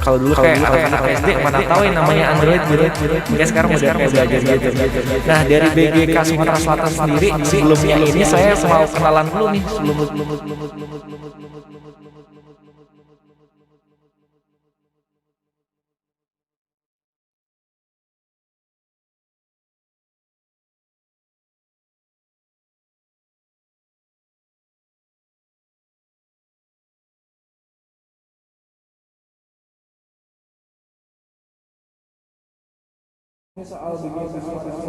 Kalau dulu kayak anak-anak SD mana tahu yang namanya Android gitu. Ya sekarang udah kayak belajar gitu. Nah, dari BGK Sumatera Selatan sendiri sebelumnya ini saya mau kenalan dulu nih sebelum soal di bidang pendidikan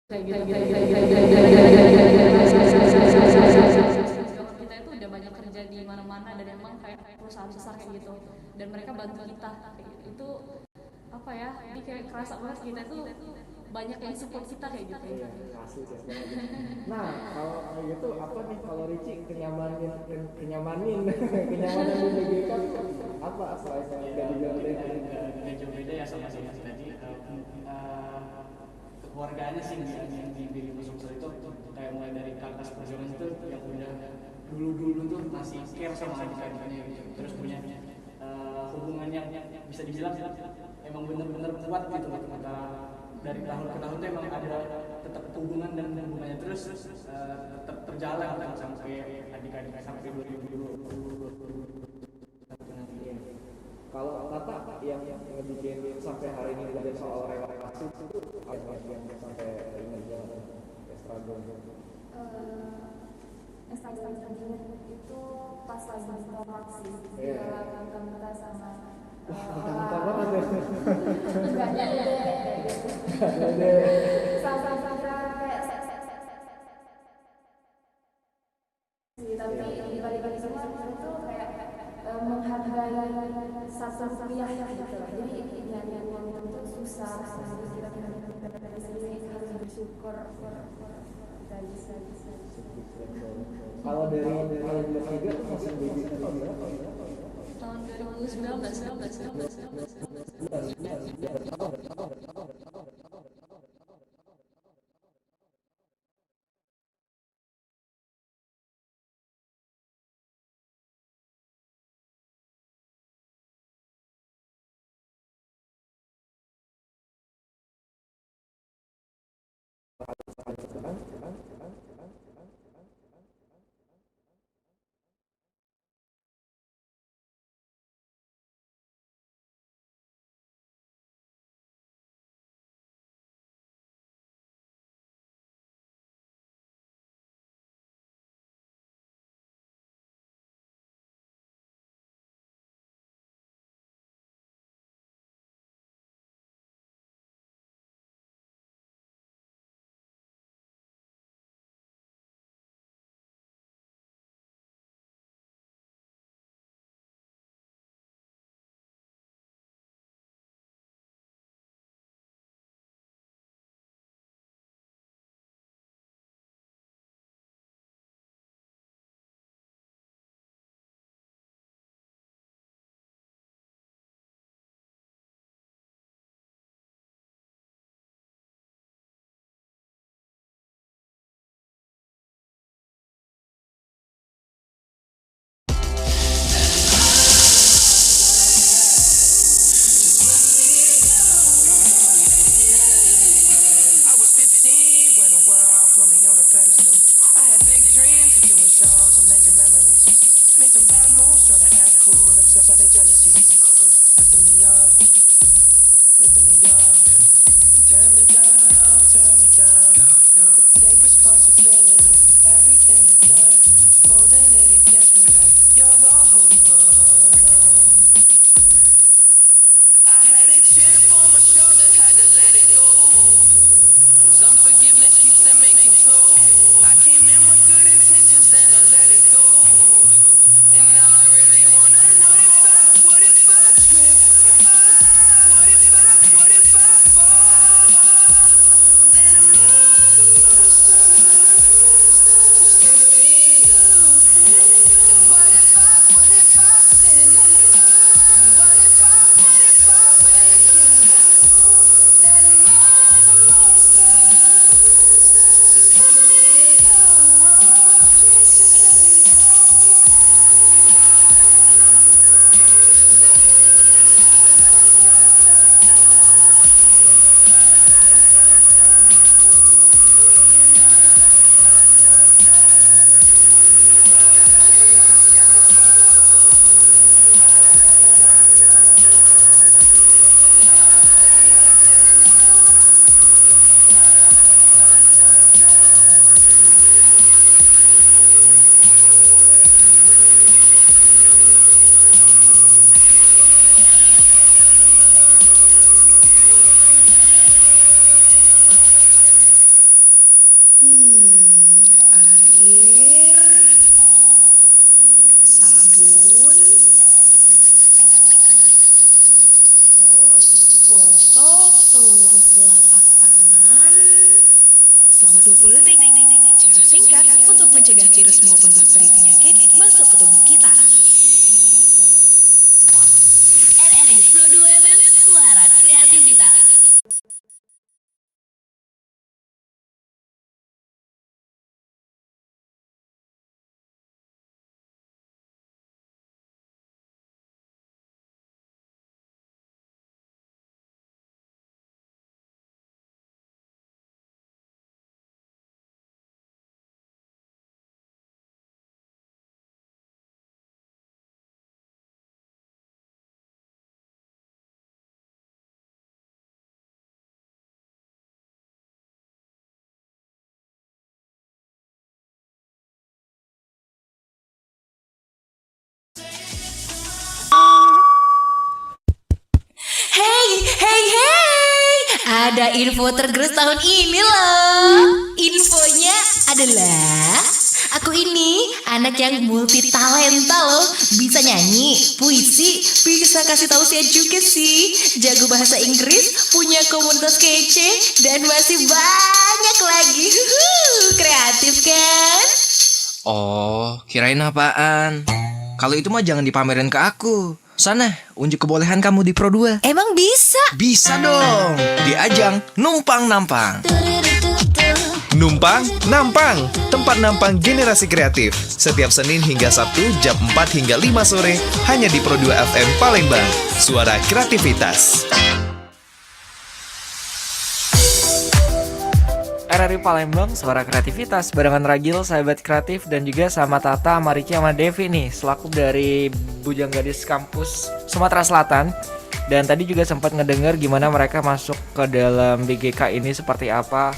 Kita itu udah banyak kerja di mana-mana dan emang kayak perusahaan besar kayak gitu, dan mereka bantu kita kayak gitu. Itu apa ya, ini kayak kerasa banget kita itu banyak yang support kita kayak gitu. Iya, asli sih. Nah, kalau kayak gitu apa nih kalau Ricci kenyamanan kenyamanan di BGK apa selain nggak dibilang Nggak jauh beda ya sama tadi. Kekeluargaannya sih yang di BGK Sumsel itu kayak mulai dari kakak perjuangan itu yang udah dulu tuh masih care sama adik-adiknya gitu, terus punya hubungan yang bisa dibilang emang bener-bener kuat gitu antara dari tahun ke tahun tuh emang ada tetap hubungan dan hubungannya terus tetap terjalan sampai adik-adik sampai 2020. kalau Tata yang ngebikin sampai hari ini belajar soal relasi itu apa yang sampai ingat banget struggle itu pas lagi tolak sih, kita sama minta banget ya nggak ada sama kayak tapi balik-balik semua itu kayak menghargai satu kuliah gitu. Jadi nyari uang itu susah, harus kita dari sini harus bersyukur kita bisa. kalau dari tiga tuh masih baby tahun berapa Tahun 2019. Unforgiveness keeps them in control. I came in with good intentions, then I let it go. And now I really wanna know what if I trip? What if I fall? Then I'm not a monster. Just let me know. And what if I sin? What if I break you? Then I'm not a monster. Just let me know. sabun, gosok seluruh telapak tangan selama 20 detik. Cara singkat untuk mencegah virus maupun bakteri penyakit masuk ke tubuh kita. RRI Pro 2 FM, suara kreativitas. Ada info tergerus tahun ini loh. Infonya adalah aku ini anak yang multi talenta loh. Bisa nyanyi, puisi, bisa kasih tahu saya juga sih. Jago bahasa Inggris, punya komunitas kece, dan masih banyak lagi. Kreatif kan? Oh, kirain apaan? Kalau itu mah jangan dipamerin ke aku. Sana, unjuk kebolehan kamu di Pro 2. Emang bisa? Bisa dong. Di ajang Numpang Nampang. Numpang Nampang, tempat nampang generasi kreatif. Setiap Senin hingga Sabtu jam 4 hingga 5 sore hanya di Pro 2 FM Palembang. Suara kreativitas. RRI Palembang, suara kreativitas barengan Ragil, sahabat kreatif, dan juga sama Tata, Marici, sama Devi nih, selaku dari Bujang Gadis Kampus Sumatera Selatan. Dan tadi juga sempat ngedenger gimana mereka masuk ke dalam BGK ini seperti apa,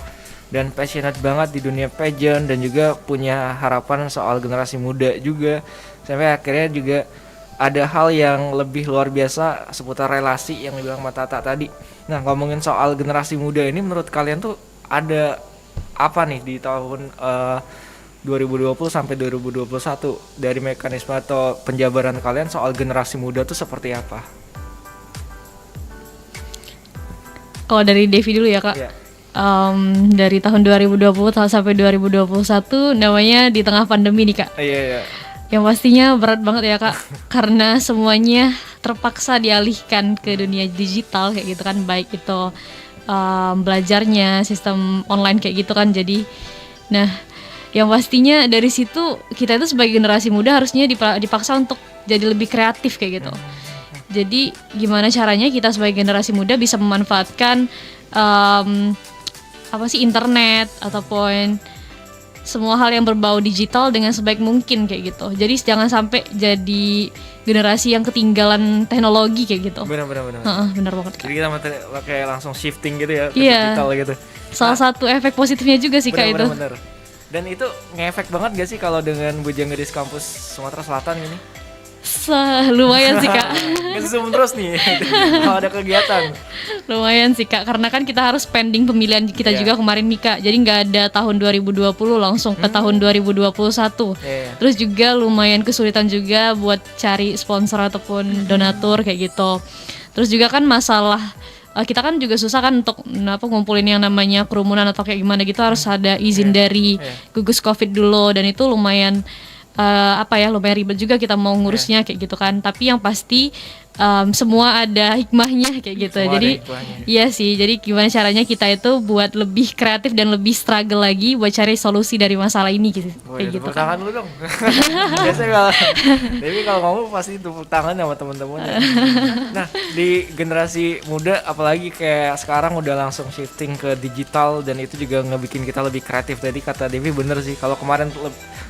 dan passionate banget di dunia pageant, dan juga punya harapan soal generasi muda juga. Sampai akhirnya juga ada hal yang lebih luar biasa seputar relasi yang dibilang sama Tata tadi. Nah, ngomongin soal generasi muda ini, menurut kalian tuh ada apa nih di tahun 2020 sampai 2021 dari mekanisme atau penjabaran kalian soal generasi muda tuh seperti apa? Kalau dari Devi dulu ya kak. Iya. Dari tahun 2020 sampai 2021 namanya di tengah pandemi nih kak. Iya. Yang pastinya berat banget ya kak, karena semuanya terpaksa dialihkan ke dunia digital kayak gitu kan, baik itu belajarnya sistem online kayak gitu kan. Jadi nah yang pastinya dari situ kita itu sebagai generasi muda harusnya dipaksa untuk jadi lebih kreatif kayak gitu. Jadi gimana caranya kita sebagai generasi muda bisa memanfaatkan internet ataupun semua hal yang berbau digital dengan sebaik mungkin kayak gitu. Jadi jangan sampai jadi generasi yang ketinggalan teknologi kayak gitu. Benar. Benar banget kak. Jadi kita kayak langsung shifting gitu ya ke Iya. digital gitu. Salah satu efek positifnya juga sih kak itu. Benar. Dan itu ngefek banget gak sih kalau dengan Bujang Gadis Kampus Sumatera Selatan ini? Lumayan sih kak. Nge-zoom terus nih kalau ada kegiatan. Lumayan sih kak, karena kan kita harus pending pemilihan kita Iya. juga kemarin nih kak. Jadi nggak ada tahun 2020 langsung ke tahun 2021. Iya. Terus juga lumayan kesulitan juga buat cari sponsor ataupun donatur kayak gitu. Terus juga kan masalah kita kan juga susah kan untuk ngumpulin yang namanya kerumunan atau kayak gimana gitu, harus ada izin dari gugus Covid dulu, dan itu lumayan lumayan ribet juga kita mau ngurusnya kayak gitu kan. Tapi yang pasti semua ada hikmahnya kayak gitu. Semua Jadi ada hikmahnya. iya sih, jadi gimana caranya kita itu buat lebih kreatif dan lebih struggle lagi buat cari solusi dari masalah ini gitu. Kayak gitu Tepuk kan. tangan dulu dong. Biasanya kalau Dewi kalau ngomong pasti tepuk tangan sama teman-temannya. Nah, di generasi muda apalagi kayak sekarang udah langsung shifting ke digital, dan itu juga ngebikin kita lebih kreatif. Tadi kata Devi bener sih, kalau kemarin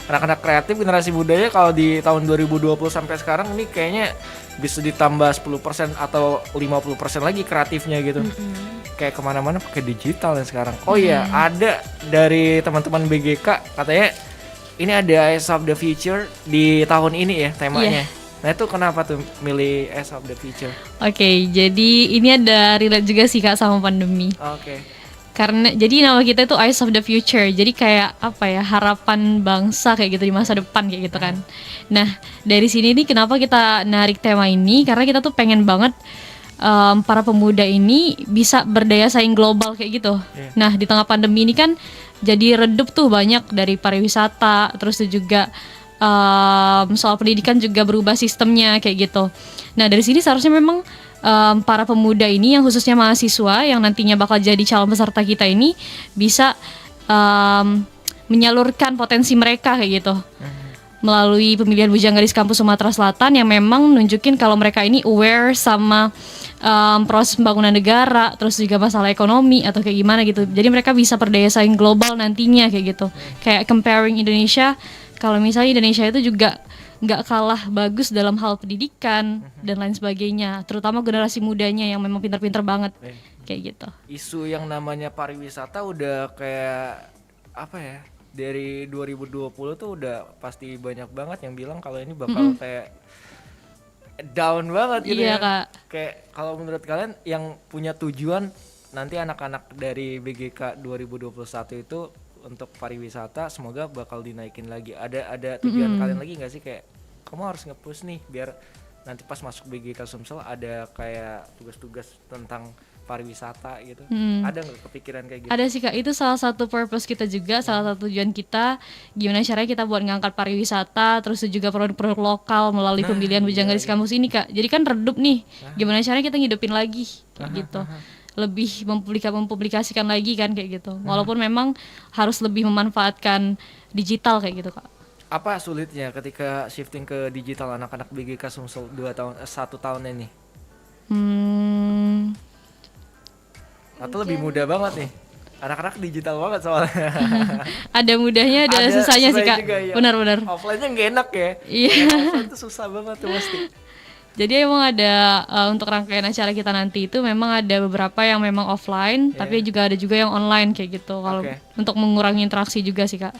anak-anak kreatif generasi mudanya kalau di tahun 2020 sampai sekarang ini kayaknya bisa ditambah 10% atau 50% lagi kreatifnya gitu. Kayak kemana-mana pakai digital ya sekarang. Oh iya, ada dari teman-teman BGK katanya ini ada Eyes of the Future di tahun ini ya temanya. Nah itu kenapa tuh milih Eyes of the Future? Oke, jadi ini ada relate juga sih kak sama pandemi. Oke. Karena jadi nama kita itu Eyes of the Future. Jadi kayak apa ya, harapan bangsa kayak gitu di masa depan kayak gitu kan. Nah, dari sini nih kenapa kita narik tema ini, karena kita tuh pengen banget para pemuda ini bisa berdaya saing global kayak gitu. Nah, di tengah pandemi ini kan jadi redup tuh banyak dari pariwisata, terus juga soal pendidikan juga berubah sistemnya kayak gitu. Nah, dari sini seharusnya memang para pemuda ini yang khususnya mahasiswa yang nantinya bakal jadi calon peserta kita ini bisa menyalurkan potensi mereka kayak gitu melalui pemilihan Bujang Gadis Kampus Sumatera Selatan yang memang nunjukin kalau mereka ini aware sama proses pembangunan negara, terus juga masalah ekonomi atau kayak gimana gitu. Jadi mereka bisa berdaya saing global nantinya kayak gitu. Kayak comparing Indonesia, kalau misalnya Indonesia itu juga nggak kalah bagus dalam hal pendidikan dan lain sebagainya, terutama generasi mudanya yang memang pintar-pintar banget kayak gitu. Isu yang namanya pariwisata udah kayak apa ya, dari 2020 tuh udah pasti banyak banget yang bilang kalau ini bakal kayak down banget gitu Iya, ya. Kak. Kayak kalau menurut kalian yang punya tujuan nanti anak-anak dari BGK 2021 itu untuk pariwisata semoga bakal dinaikin lagi. Ada tujuan kalian lagi nggak sih, kayak kamu harus nge-push nih biar nanti pas masuk BGK Sumsel ada kayak tugas-tugas tentang pariwisata gitu. Ada nggak kepikiran kayak gitu? Ada sih Kak, itu salah satu purpose kita juga, salah satu tujuan kita gimana caranya kita buat ngangkat pariwisata, terus juga produk-produk lokal melalui pemilihan Bujang Gadis Kampus ini Kak. Jadi kan redup nih, gimana caranya kita ngidupin lagi kayak gitu. Lebih mempublikasikan lagi kan kayak gitu. Walaupun memang harus lebih memanfaatkan digital kayak gitu Kak. Apa sulitnya ketika shifting ke digital anak-anak BGK Sumsel 1 tahun ini? Atau lebih mudah banget nih? Anak-anak digital banget soalnya. Ada mudahnya, ada susahnya sih Kak. Juga, ya. Benar-benar. Offline-nya nggak enak ya. Iya. Offline itu susah banget tuh pasti. Jadi emang ada untuk rangkaian acara kita nanti itu memang ada beberapa yang memang offline, tapi juga ada juga yang online kayak gitu. Kalau untuk mengurangi interaksi juga sih Kak.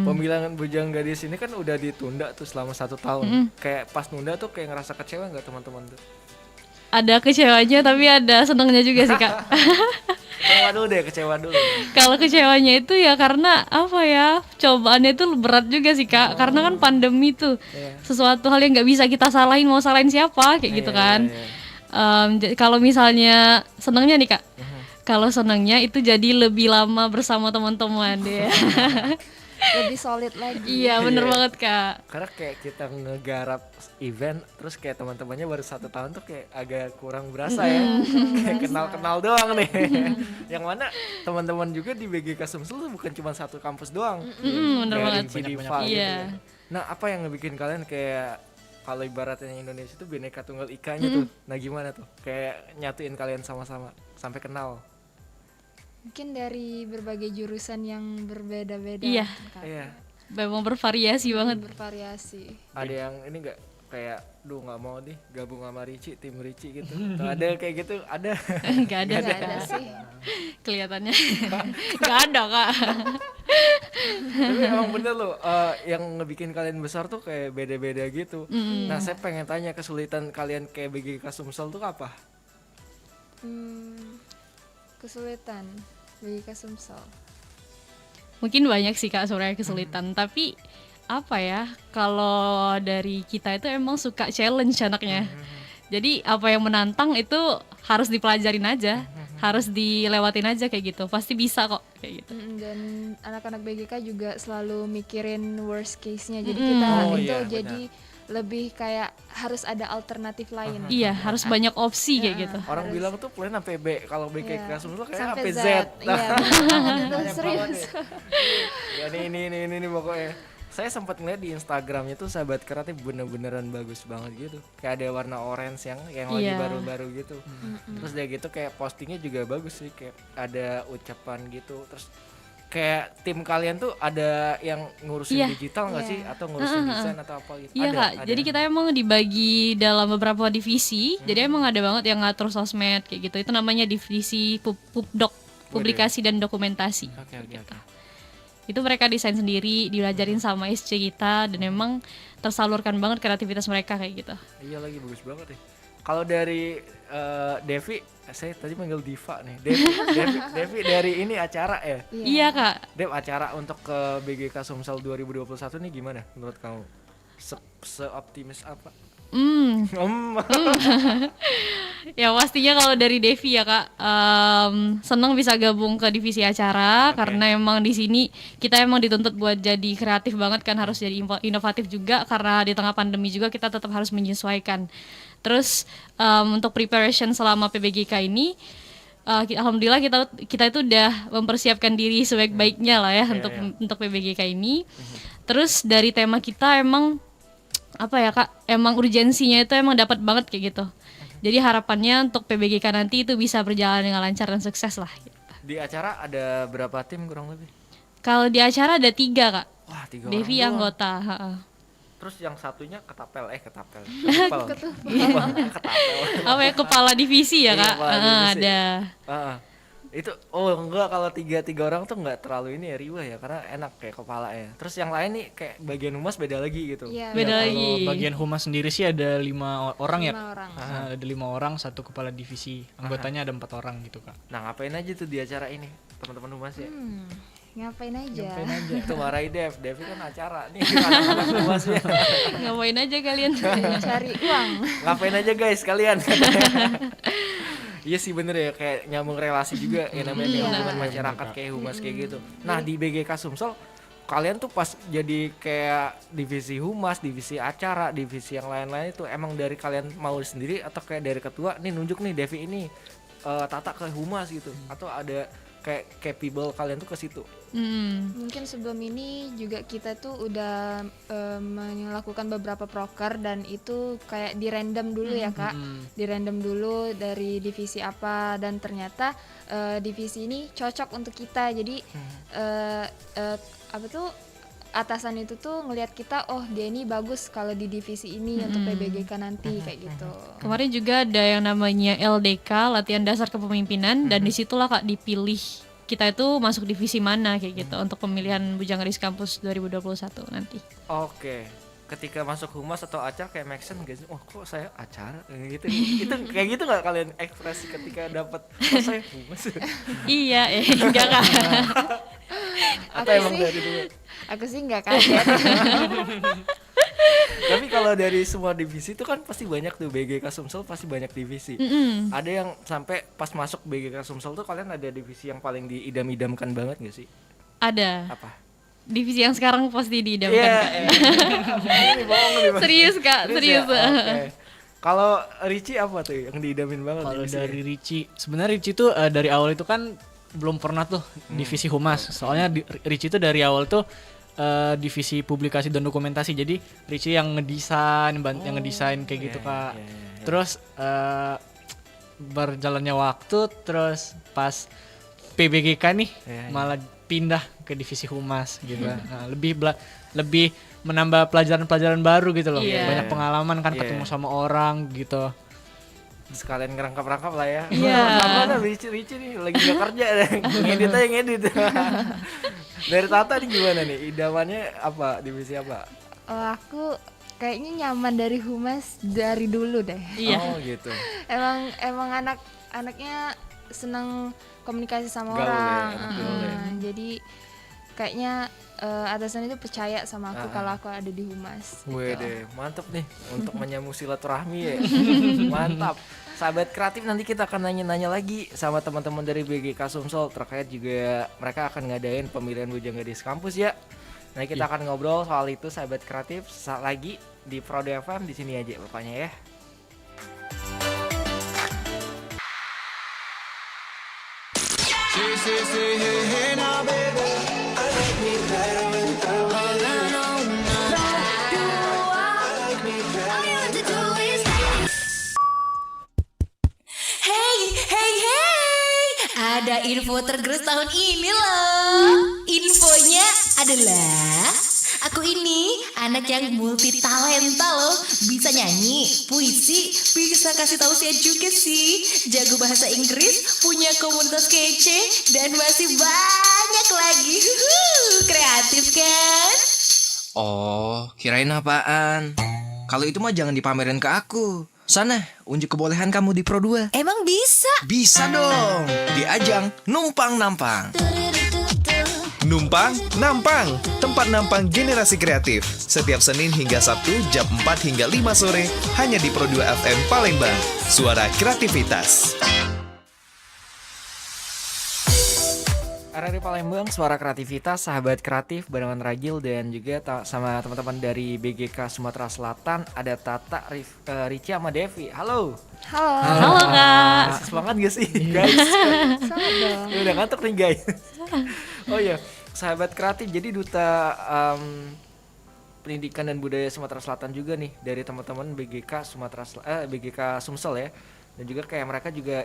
Pemilihan Bujang Gadis ini kan udah ditunda tuh selama 1 tahun. Kayak pas nunda tuh kayak ngerasa kecewa nggak teman-teman tuh? Ada kecewanya tapi ada senengnya juga sih Kak. Kecewa dulu. Kalau kecewanya itu ya karena apa ya, cobaannya itu berat juga sih Kak. Karena kan pandemi tuh sesuatu hal yang nggak bisa kita salahin, mau salahin siapa kayak gitu kan. Kalau misalnya senengnya nih Kak, kalau senengnya itu jadi lebih lama bersama teman-teman deh. Lebih solid lagi. Iya bener banget Kak. Karena kayak kita ngegarap event terus kayak teman-temannya baru 1 tahun tuh kayak agak kurang berasa ya. Kayak kenal-kenal doang nih. Yang mana teman-teman juga di BGK Sumsel tuh bukan cuma satu kampus doang. Bener Kayak banget. Rinci Diva gitu Iya. ya. Nah, apa yang ngebikin kalian kayak kalau ibaratnya Indonesia tuh Bhinneka Tunggal Ika-nya tuh. Nah, gimana tuh? Kayak nyatuin kalian sama-sama sampai kenal. Mungkin dari berbagai jurusan yang berbeda-beda. Iya. Kak. Iya. Memang bervariasi banget. Bervariasi. Ada yang ini enggak kayak nggak mau nih gabung sama Ricci, tim Ricci gitu. Tuh, ada kayak gitu, ada. Nggak ada, Nggak ada sih. Kelihatannya nggak ada Kak. Tapi emang bener loh, yang ngebikin kalian besar tuh kayak beda-beda gitu. Nah, saya pengen tanya kesulitan kalian kayak BGK Sumsel tuh apa? Kesulitan bagi Sumsel. Mungkin banyak sih Kak sebenarnya kesulitan, tapi apa ya, kalau dari kita itu emang suka challenge anaknya. Jadi apa yang menantang itu harus dipelajarin aja, harus dilewatin aja kayak gitu. Pasti bisa kok kayak gitu. Dan anak-anak BGK juga selalu mikirin worst case-nya. Jadi kita jadi lebih kayak harus ada alternatif lain. Iya, harus banyak opsi kayak gitu. Orang bilang tuh plan sampai B, kalau BGK Sumsel kayak Sampai sampai Z. Iya, bener. Banyak Serius. banget ya. Ini pokoknya. Saya sempat ngeliat di Instagramnya tuh Sahabat Kreatif bener-beneran bagus banget gitu. Kayak ada warna orange yang lagi baru-baru gitu. Terus dia gitu kayak postingnya juga bagus sih, kayak ada ucapan gitu. Terus kayak tim kalian tuh ada yang ngurusin digital nggak sih, atau ngurusin desain atau apa gitu? Iya Kak, jadi kita emang dibagi dalam beberapa divisi. Jadi emang ada banget yang ngatur sosmed kayak gitu. Itu namanya divisi Pupdok, publikasi dan dokumentasi. Oke. Itu mereka desain sendiri, diajarin sama SC kita, dan emang tersalurkan banget kreativitas mereka kayak gitu. Iya lagi bagus banget ya. Kalau dari Devi, saya tadi manggil Diva nih. Devi dari ini acara ya. Iya kak. Dev, acara untuk ke BGK Sumsel 2021 nih gimana menurut kamu? Seoptimis apa? Ya pastinya kalau dari Devi ya kak, senang bisa gabung ke divisi acara karena emang di sini kita emang dituntut buat jadi kreatif banget kan, harus jadi inovatif juga karena di tengah pandemi juga kita tetap harus menyesuaikan. Terus untuk preparation selama PBGK ini, alhamdulillah kita itu udah mempersiapkan diri sebaik-baiknya lah ya untuk PBGK ini. Terus dari tema kita emang apa ya kak, emang urgensinya itu emang dapat banget kayak gitu. Jadi harapannya untuk PBGK nanti itu bisa berjalan dengan lancar dan sukses lah. Di acara ada berapa tim kurang lebih? Kalau di acara ada 3 kak. Wah, 3 orang Devi doang. anggota. Terus yang satunya ketapel. Ketapel. Apa ya, kepala divisi ya Iya, kak? kepala divisi. Ada. Itu enggak, kalau tiga orang tuh enggak terlalu ini ya, riwah ya, karena enak kayak kepala ya. Terus yang lain nih kayak bagian humas beda lagi gitu. Iya. Beda Kalau lagi. bagian humas sendiri sih ada 5 orang ya. 5 orang. Ada 5 orang, 1 kepala divisi. Anggotanya ada 4 orang gitu kak. Nah, ngapain aja tuh di acara ini teman-teman humas ya? Ngapain aja? Itu marahi Devi kan acara nih anak-anak humasnya. Ngapain aja kalian? Cari uang. Ngapain aja guys kalian? Iya sih bener ya, kayak nyambung relasi juga ya, namanya hubungan masyarakat kayak humas kayak gitu. Nah di BGK Sumsel kalian tuh pas jadi kayak divisi humas, divisi acara, divisi yang lain-lain itu emang dari kalian mau sendiri atau kayak dari ketua nih nunjuk nih Devi ini Tata ke humas gitu, atau ada kayak capable kalian tuh ke situ? Mungkin sebelum ini juga kita tuh udah melakukan beberapa proker dan itu kayak di random dulu ya kak, di random dulu dari divisi apa, dan ternyata divisi ini cocok untuk kita. Jadi apa tuh, atasan itu tuh ngelihat kita, oh dia ini bagus kalau di divisi ini untuk PBGK nanti kayak gitu. Kemarin juga ada yang namanya LDK, latihan dasar kepemimpinan, dan disitulah kak dipilih kita itu masuk divisi mana kayak gitu untuk pemilihan Bujang Gadis Kampus 2021 nanti. Oke. Ketika masuk humas atau acara kayak make sense gak sih? Oh kok saya acara gitu. Itu kayak gitu nggak kalian ekspresi ketika dapat oh saya humas? Iya, enggak kak. Atau emang dari dulu? Aku sih nggak kaget. Tapi kalau dari semua divisi itu kan pasti banyak tuh, BGK Sumsel pasti banyak divisi. Ada yang sampai pas masuk BGK Sumsel tuh kalian ada divisi yang paling diidam-idamkan banget gak sih? Ada. Apa? Divisi yang sekarang pasti diidamkan. Iya. Ini bohong nih, Mas. Serius kak, serius. Ya? Oke. Kalau Richie apa tuh yang diidamin banget? Kalau divisi? dari Richie, sebenarnya Richie tuh dari awal itu kan belum pernah tuh divisi humas. Soalnya Richie tuh dari awal tuh divisi publikasi dan dokumentasi. Jadi Richie yang ngedesain, yang ngedesain kayak gitu kak. Terus berjalannya waktu, terus pas PBGK nih malah pindah ke divisi humas gitu. Nah, lebih menambah pelajaran-pelajaran baru gitu loh. Banyak pengalaman kan, ketemu sama orang gitu. Sekalian ngerangkap-rangkap lah ya. Iya. Mana Richie nih lagi gak kerja deh. Ngedit aja ngedit. Dari Tata nih gimana nih? Idamannya apa? Divisi apa? Aku kayaknya nyaman dari humas dari dulu deh. Iya. Oh gitu. Emang anaknya seneng komunikasi sama Gaul ya, orang. anak gaul ya. Jadi kayaknya atasan itu percaya sama aku kalau aku ada di humas. Wede, mantep nih untuk menyambung silaturahmi ya. Mantap. Sahabat kreatif, nanti kita akan nanya-nanya lagi sama teman-teman dari BGK Sumsel terkait juga mereka akan ngadain pemilihan Bujang Gadis Kampus ya. Nanti kita akan ngobrol soal itu sahabat kreatif saat lagi di Prode FM, di sini aja pokoknya ya. Ada info tergerus tahun ini loh. Infonya adalah aku ini anak yang multi talenta loh. Bisa nyanyi, puisi, bisa kasih tausiah juga sih. Jago bahasa Inggris, punya komunitas kece, dan masih banyak lagi. Kreatif kan? Oh, kirain apaan? Kalau itu mah jangan dipamerin ke aku. Sana, unjuk kebolehan kamu di Pro 2. Emang bisa? Bisa dong, di ajang Numpang Nampang. Numpang Nampang, tempat nampang generasi kreatif. Setiap Senin hingga Sabtu jam 4 hingga 5 sore hanya di Pro 2 FM Palembang. Suara kreativitas. RRI Palembang, suara kreativitas, sahabat kreatif barengan Ragil dan juga sama teman-teman dari BGK Sumatera Selatan. Ada Tata, Rici sama Devi. Halo. Halo Kak. Semangat gak sih guys? Sama dong. Ya udah ngantuk nih guys. Oh iya, sahabat kreatif, jadi duta pendidikan dan budaya Sumatera Selatan juga nih dari teman-teman BGK BGK Sumsel ya. Dan juga kayak mereka juga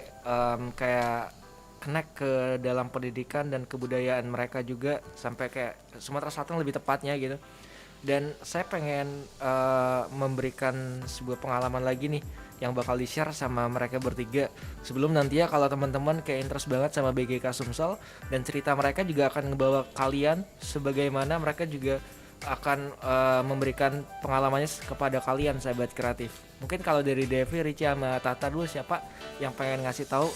kayak connect ke dalam pendidikan dan kebudayaan mereka juga sampai kayak Sumatera Selatan lebih tepatnya gitu. Dan saya pengen memberikan sebuah pengalaman lagi nih yang bakal di-share sama mereka bertiga. Sebelum nanti ya kalau teman-teman kayak interest banget sama BGK Sumsel dan cerita mereka juga akan ngebawa kalian sebagaimana mereka juga akan memberikan pengalamannya kepada kalian sahabat kreatif. Mungkin kalau dari Devi, Rici sama Tata dulu, siapa yang pengen ngasih tahu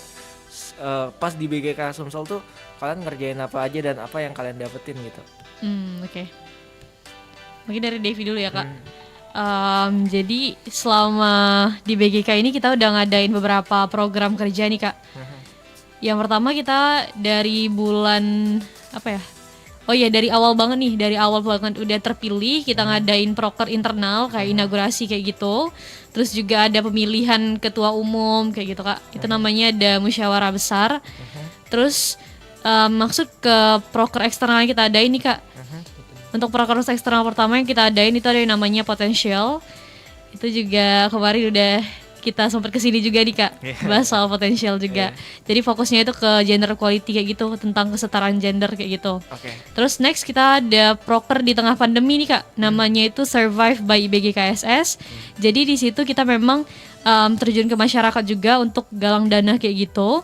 pas di BGK Sumsel tuh kalian ngerjain apa aja dan apa yang kalian dapetin gitu. Oke. Mungkin dari Devi dulu ya Kak. Jadi selama di BGK ini kita udah ngadain beberapa program kerja nih Kak. Yang pertama kita dari bulan apa ya? Oh iya, dari awal banget nih, dari awal banget udah terpilih, kita ngadain proker internal kayak inaugurasi kayak gitu. Terus juga ada pemilihan ketua umum kayak gitu Kak. Itu namanya ada musyawarah besar. Terus maksud ke proker eksternal yang kita adain nih Kak. Untuk proker eksternal pertama yang kita adain itu ada yang namanya Potential. Itu juga kemarin udah kita sempat kesini juga nih Kak, bahas soal potensial juga. Jadi fokusnya itu ke gender equality kayak gitu, tentang kesetaraan gender kayak gitu. Terus next kita ada proker di tengah pandemi nih Kak, namanya itu Survive by BGKSS. Jadi di situ kita memang terjun ke masyarakat juga untuk galang dana kayak gitu.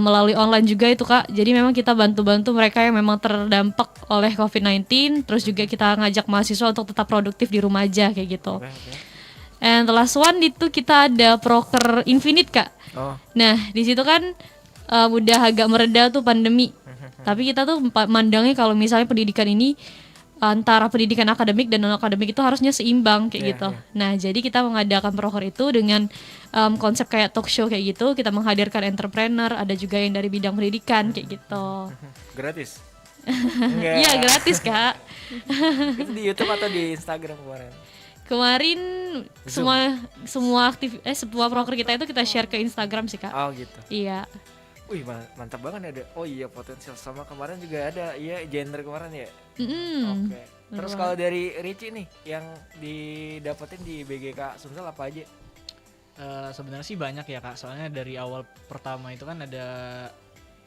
Melalui online juga itu Kak. Jadi memang kita bantu-bantu mereka yang memang terdampak oleh COVID-19. Terus juga kita ngajak mahasiswa untuk tetap produktif di rumah aja kayak gitu. And the last one itu kita ada proker Infinite Kak. Nah di situ kan udah agak mereda tuh pandemi. Tapi kita tuh mandangnya kalau misalnya pendidikan ini antara pendidikan akademik dan non akademik itu harusnya seimbang kayak gitu. Nah jadi kita mengadakan proker itu dengan konsep kayak talk show kayak gitu. Kita menghadirkan entrepreneur, ada juga yang dari bidang pendidikan kayak gitu. Gratis? Iya gratis Kak. Itu di YouTube atau di Instagram kemarin? Kemarin semua sebuah proker kita itu kita share ke Instagram sih Kak. Oh gitu. Iya. Wih mantap banget ada. Oh iya potensial sama kemarin juga ada. Iya gender kemarin ya. Oke. Terus kalau dari Rici nih yang didapetin di BGK Sumsel apa aja? Sebenarnya sih banyak ya Kak. Soalnya dari awal pertama itu kan ada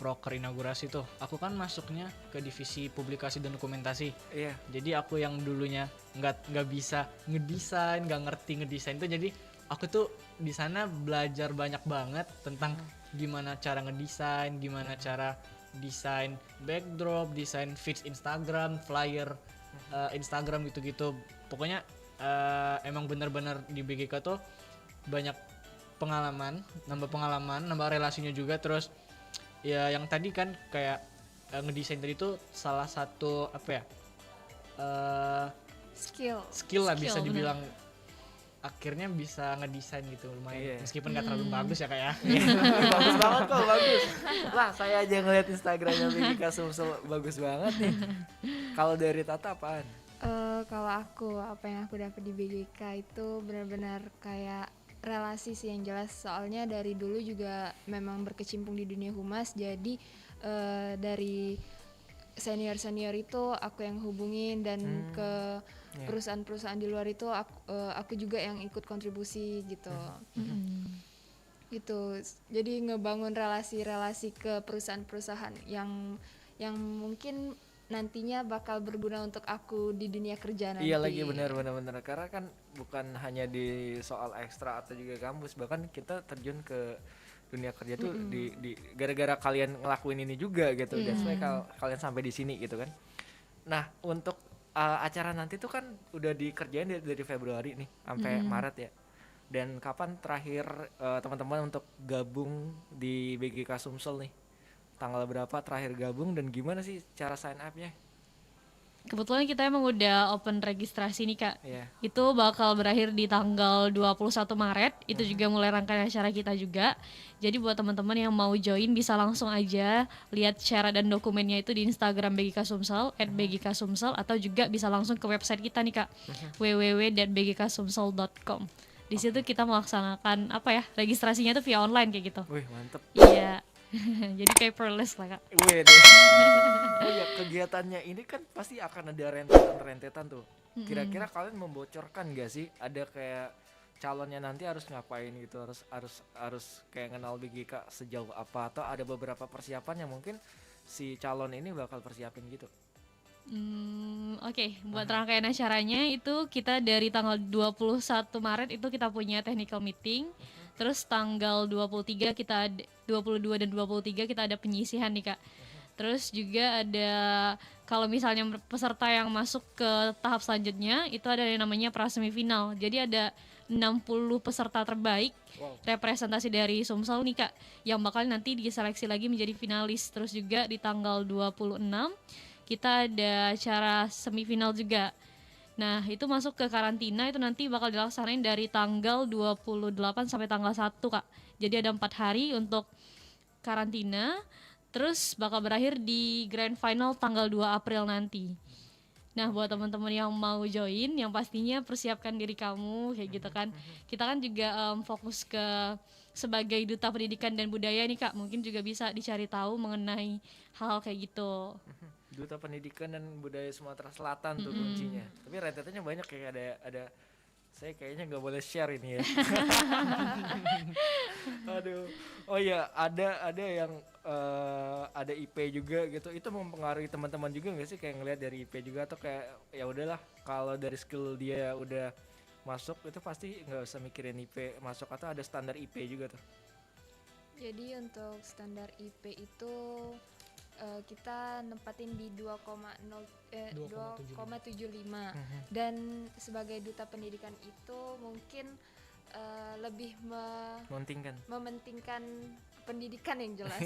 proker inaugurasi tuh. Aku kan masuknya ke divisi publikasi dan dokumentasi. Iya. Jadi aku yang dulunya nggak bisa ngedesain, nggak ngerti ngedesain tuh. Jadi aku tuh di sana belajar banyak banget tentang gimana cara ngedesain, gimana cara desain backdrop, desain feeds Instagram, flyer Instagram gitu-gitu. Pokoknya emang benar-benar di BGK tuh banyak pengalaman, nambah relasinya juga. Terus ya yang tadi kan kayak ngedesain tadi tuh salah satu apa ya skill lah bisa dibilang. Akhirnya bisa ngedesain gitu lumayan meskipun nggak terlalu bagus ya kayak Bagus banget kok, bagus lah. Saya aja ngeliat Instagramnya BGK Sumsel bagus banget nih. Kalau dari Tata apaan? Kalau aku apa yang aku dapat di BGK itu benar-benar kayak relasi sih yang jelas, soalnya dari dulu juga memang berkecimpung di dunia humas. Jadi dari senior itu aku yang hubungin, dan ke perusahaan-perusahaan di luar itu aku juga yang ikut kontribusi gitu. Gitu. Jadi ngebangun relasi-relasi ke perusahaan-perusahaan yang mungkin nantinya bakal berguna untuk aku di dunia kerja nanti. Iya lagi benar karena kan bukan hanya di soal ekstra atau juga kampus, bahkan kita terjun ke dunia kerja tuh di gara-gara kalian ngelakuin ini juga gitu. Dan supaya kalian sampai di sini gitu kan. Nah, untuk acara nanti tuh kan udah dikerjain dari Februari nih sampai Maret ya. Dan kapan terakhir teman-teman untuk gabung di BGK Sumsel nih? Tanggal berapa terakhir gabung dan gimana sih cara sign up-nya? Kebetulan kita emang udah open registrasi nih Kak. Iya. Itu bakal berakhir di tanggal 21 Maret. Itu juga mulai rangkaian acara kita juga. Jadi buat teman-teman yang mau join bisa langsung aja lihat syarat dan dokumennya itu di Instagram BGK Sumsel @BGK Sumsel, atau juga bisa langsung ke website kita nih Kak, www.bgksumsel.com. Di situ kita melaksanakan registrasinya tuh via online kayak gitu. Wih, mantep. Iya. Jadi paperless lah Kak. Wih deh. Oh ya, kegiatannya ini kan pasti akan ada rentetan tuh. Kira-kira kalian membocorkan gak sih? Ada kayak calonnya nanti harus ngapain gitu, harus kayak kenal BGK sejauh apa, atau ada beberapa persiapan yang mungkin si calon ini bakal persiapin gitu. Oke, buat rangkaian acaranya itu kita dari tanggal 21 Maret itu kita punya technical meeting. Terus tanggal 22 dan 23 kita ada penyisihan nih Kak. Terus juga ada, kalau misalnya peserta yang masuk ke tahap selanjutnya itu ada yang namanya prasemifinal. Jadi ada 60 peserta terbaik representasi dari Sumsel nih Kak, yang bakal nanti diseleksi lagi menjadi finalis. Terus juga di tanggal 26 kita ada acara semifinal juga. Nah, itu masuk ke karantina, itu nanti bakal dilaksanain dari tanggal 28 sampai tanggal 1 Kak. Jadi ada 4 hari untuk karantina, terus bakal berakhir di grand final tanggal 2 April nanti. Nah, buat teman-teman yang mau join, yang pastinya persiapkan diri kamu kayak gitu kan. Kita kan juga fokus ke sebagai duta pendidikan dan budaya nih Kak, mungkin juga bisa dicari tahu mengenai hal kayak gitu. Duta Pendidikan dan Budaya Sumatera Selatan tuh kuncinya. Tapi rentetannya banyak, kayak ada saya kayaknya nggak boleh share ini ya. Aduh. Oh iya, ada yang ada IP juga gitu. Itu mempengaruhi teman-teman juga nggak sih, kayak ngelihat dari IP juga, atau kayak ya udahlah kalau dari skill dia udah masuk itu pasti nggak usah mikirin IP masuk, atau ada standar IP juga tuh? Jadi untuk standar IP itu kita nempatin di 2,75 dan sebagai duta pendidikan itu mungkin lebih mementingkan pendidikan yang jelas.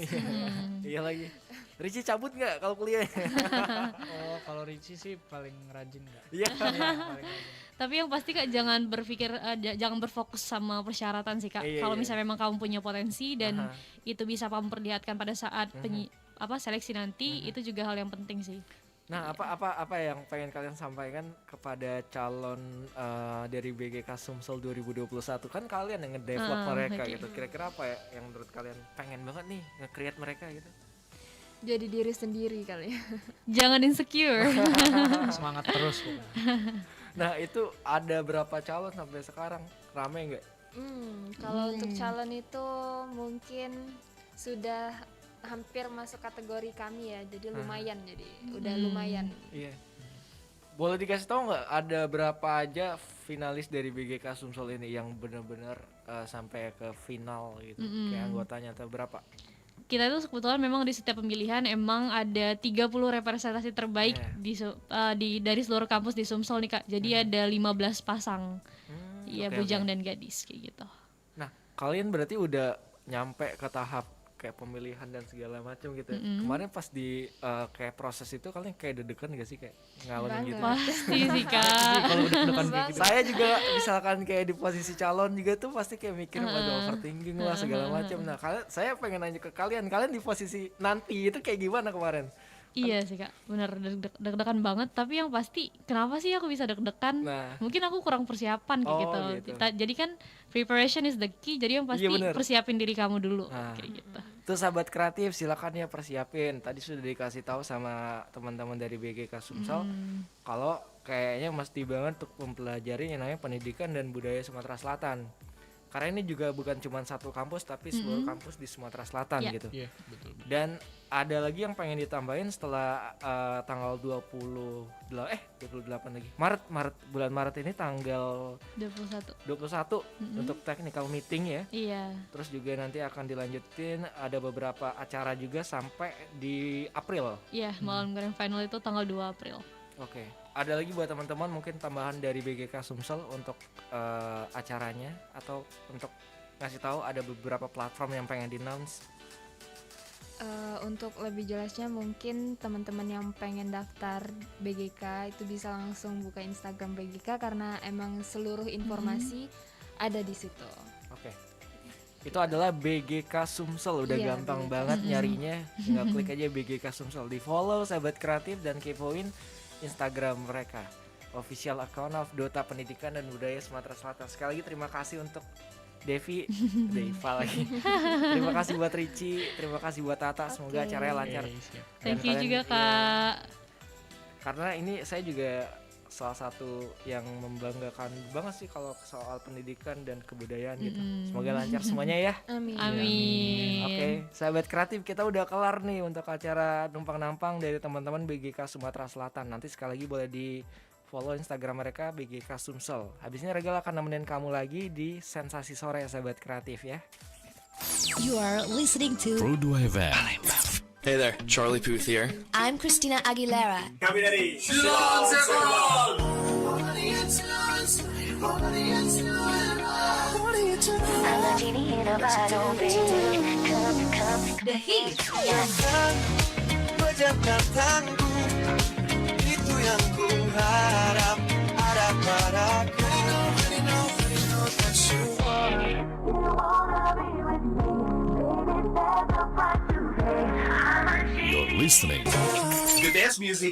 Iya lagi. Richie cabut nggak kalau kuliah? Oh, kalau Richie sih paling rajin nggak? Iya. Paling rajin. Tapi yang pasti Kak jangan jangan berfokus sama persyaratan sih Kak. Iya, Kalau iya. misalnya memang kamu punya potensi dan itu bisa kamu perlihatkan pada saat seleksi nanti, itu juga hal yang penting sih. Nah, apa yang pengen kalian sampaikan kepada calon dari BGK Sumsel 2021? Kan kalian yang nge-develop mereka gitu. Kira-kira apa ya yang menurut kalian pengen banget nih nge-create mereka gitu? Jadi diri sendiri kali ya. Jangan insecure. Semangat terus pokoknya. Nah, itu ada berapa calon sampai sekarang? Rame nggak? Kalau untuk calon itu mungkin sudah hampir masuk kategori kami ya, jadi lumayan, jadi udah lumayan. Iya. Boleh dikasih tahu nggak ada berapa aja finalis dari BGK Sumsel ini yang benar-benar sampai ke final gitu, kayak anggotanya, atau berapa? Kita itu kebetulan memang di setiap pemilihan emang ada 30 representasi terbaik dari seluruh kampus di Sumsel nih Kak. Jadi ada 15 pasang. Iya, bujang dan gadis kayak gitu. Nah, kalian berarti udah nyampe ke tahap kayak pemilihan dan segala macam gitu. Kemarin pas di kayak proses itu kalian kayak deg-degan gak sih, kayak ngalamin gitu? Pasti sih Kak. Kalau udah depan kayak gitu. Saya juga misalkan kayak di posisi calon juga tuh pasti kayak mikir waduh overthinking lah segala macam. Nah, saya pengen nanya ke kalian di posisi nanti itu kayak gimana kemarin? Iya sih Kak, bener deg-degan banget. Tapi yang pasti, kenapa sih aku bisa deg-degan? Nah. Mungkin aku kurang persiapan kayak gitu. Jadi kan preparation is the key. Jadi yang pasti persiapin diri kamu dulu kayak gitu. Tuh sahabat kreatif, silakan ya persiapin. Tadi sudah dikasih tahu sama teman-teman dari BGK Sumsel kalau kayaknya mesti banget untuk mempelajari yang namanya pendidikan dan budaya Sumatera Selatan. Karena ini juga bukan cuma satu kampus tapi seluruh kampus di Sumatera Selatan gitu. Iya, betul. Dan ada lagi yang pengen ditambahin setelah tanggal 28 lagi. Bulan Maret ini tanggal 21 untuk technical meeting ya. Iya. Terus juga nanti akan dilanjutin ada beberapa acara juga sampai di April. Iya, malam grand final itu tanggal 2 April. Oke. ada lagi buat teman-teman mungkin tambahan dari BGK Sumsel untuk acaranya atau untuk ngasih tahu ada beberapa platform yang pengen di-announce? Untuk lebih jelasnya mungkin teman-teman yang pengen daftar BGK itu bisa langsung buka Instagram BGK karena emang seluruh informasi ada di situ. Oke. Itu adalah BGK Sumsel, udah Iya, gampang BGK. banget nyarinya. Tinggal klik aja BGK Sumsel, di follow sahabat kreatif dan kepoin Instagram mereka. Official account of Duta Pendidikan dan Budaya Sumatera Selatan. Sekali lagi terima kasih untuk Devi, Deva lagi. Terima kasih buat Ricci, terima kasih buat Tata. Semoga Oke. acaranya lancar. Thank Dan you kalian- juga ya, Kak. karena ini saya juga salah satu yang membanggakan banget sih kalau soal pendidikan dan kebudayaan gitu. Semoga lancar semuanya ya. Amin. Amin. Oke, sahabat kreatif, kita udah kelar nih untuk acara Numpang Nampang dari teman-teman BGK Sumatera Selatan. Nanti sekali lagi boleh di follow Instagram mereka BGK Sumsel. Habisnya Regal akan nemenin kamu lagi di Sensasi Sore sahabat kreatif ya. You are listening to Pro 2 FM. Hey there, Charlie Puth here. I'm Christina Aguilera. The Hits. Pejamkan tangguh, itu yang ku harap ada padaku. You're listening. The best music